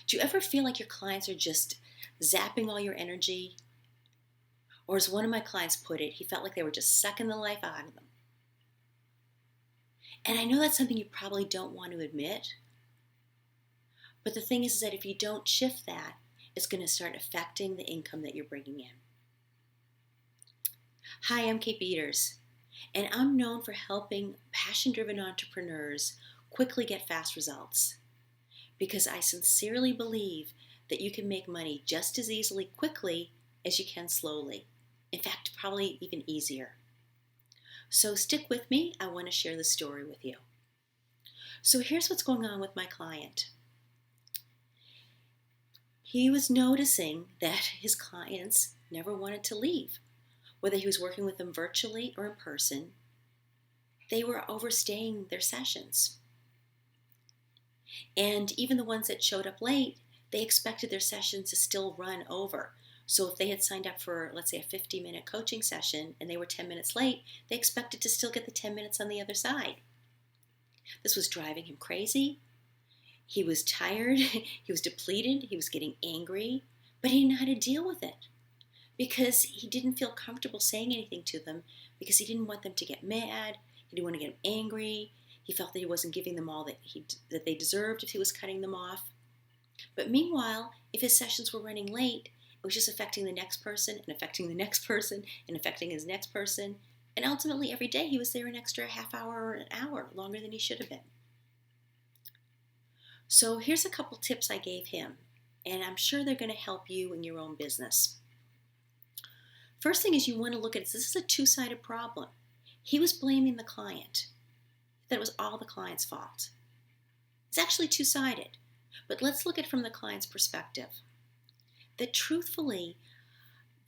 Do you ever feel like your clients are just zapping all your energy? Or as one of my clients put it, he felt like they were just sucking the life out of them. And I know that's something you probably don't want to admit, but the thing is that if you don't shift that, it's going to start affecting the income that you're bringing in. Hi, I'm Kate Beaters, and I'm known for helping passion-driven entrepreneurs quickly get fast results because I sincerely believe that you can make money just as easily quickly as you can slowly. In fact, probably even easier. So stick with me. I want to share the story with you. So here's what's going on with my client. He was noticing that his clients never wanted to leave. Whether he was working with them virtually or in person, they were overstaying their sessions. And even the ones that showed up late, they expected their sessions to still run over. So if they had signed up for, let's say, a 50-minute coaching session and they were 10 minutes late, they expected to still get the 10 minutes on the other side. This was driving him crazy. He was tired. He was depleted. He was getting angry, but he didn't know how to deal with it because he didn't feel comfortable saying anything to them because he didn't want them to get mad. He didn't want to get them angry. He felt that he wasn't giving them all that they deserved if he was cutting them off. But meanwhile, if his sessions were running late, it was just affecting the next person and affecting the next person and affecting his next person. And ultimately, every day he was there an extra half hour or an hour longer than he should have been. So here's a couple tips I gave him, and I'm sure they're going to help you in your own business. First thing is you want to look at it. This is a two-sided problem. He was blaming the client. That it was all the client's fault. It's actually two-sided, but let's look at it from the client's perspective. That truthfully,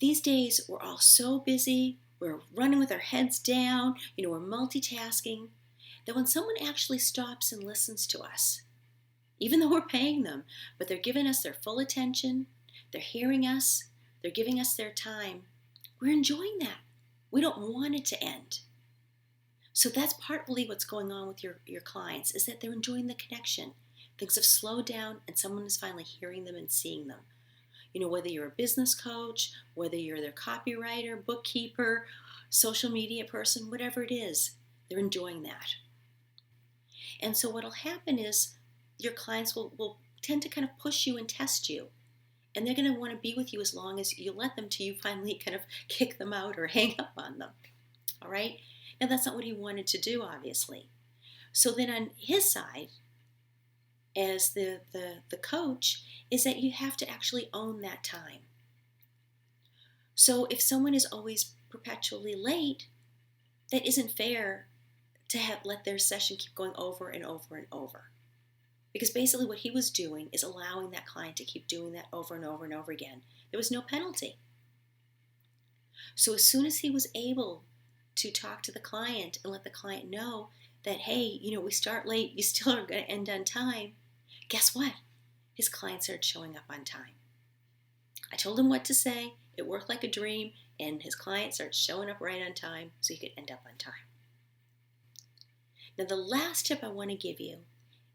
these days we're all so busy, we're running with our heads down, we're multitasking, that when someone actually stops and listens to us, even though we're paying them, but they're giving us their full attention, they're hearing us, they're giving us their time, we're enjoying that. We don't want it to end. So that's partly what's going on with your clients, is that they're enjoying the connection. Things have slowed down and someone is finally hearing them and seeing them. Whether you're a business coach, whether you're their copywriter, bookkeeper, social media person, whatever it is, they're enjoying that. And so what'll happen is your clients will tend to kind of push you and test you. And they're going to want to be with you as long as you let them till you finally kind of kick them out or hang up on them. All right? Now, that's not what he wanted to do, obviously. So then on his side, as the coach, is that you have to actually own that time. So if someone is always perpetually late, that isn't fair to let their session keep going over and over and over. Because basically what he was doing is allowing that client to keep doing that over and over and over again. There was no penalty. So as soon as he was able to talk to the client and let the client know that, hey, we start late, you still are going to end on time, guess what? His client started showing up on time. I told him what to say, it worked like a dream, and his client started showing up right on time so he could end up on time. Now the last tip I want to give you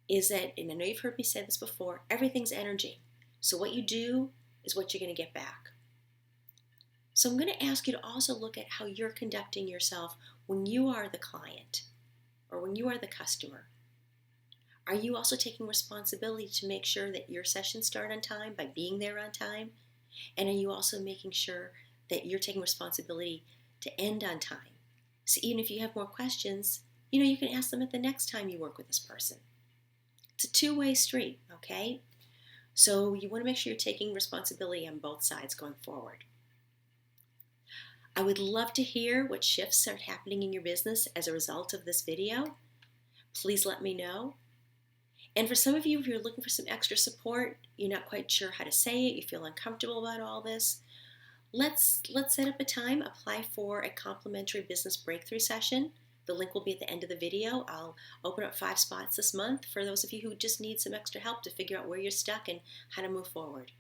is that, and I know you've heard me say this before, everything's energy. So what you do is what you're going to get back. So I'm going to ask you to also look at how you're conducting yourself when you are the client or when you are the customer. Are you also taking responsibility to make sure that your sessions start on time by being there on time? And are you also making sure that you're taking responsibility to end on time? So even if you have more questions, you can ask them at the next time you work with this person. It's a two-way street, okay? So you want to make sure you're taking responsibility on both sides going forward. I would love to hear what shifts are happening in your business as a result of this video. Please let me know. And for some of you, if you're looking for some extra support, you're not quite sure how to say it, you feel uncomfortable about all this, let's set up a time, apply for a complimentary business breakthrough session. The link will be at the end of the video. I'll open up 5 spots this month for those of you who just need some extra help to figure out where you're stuck and how to move forward.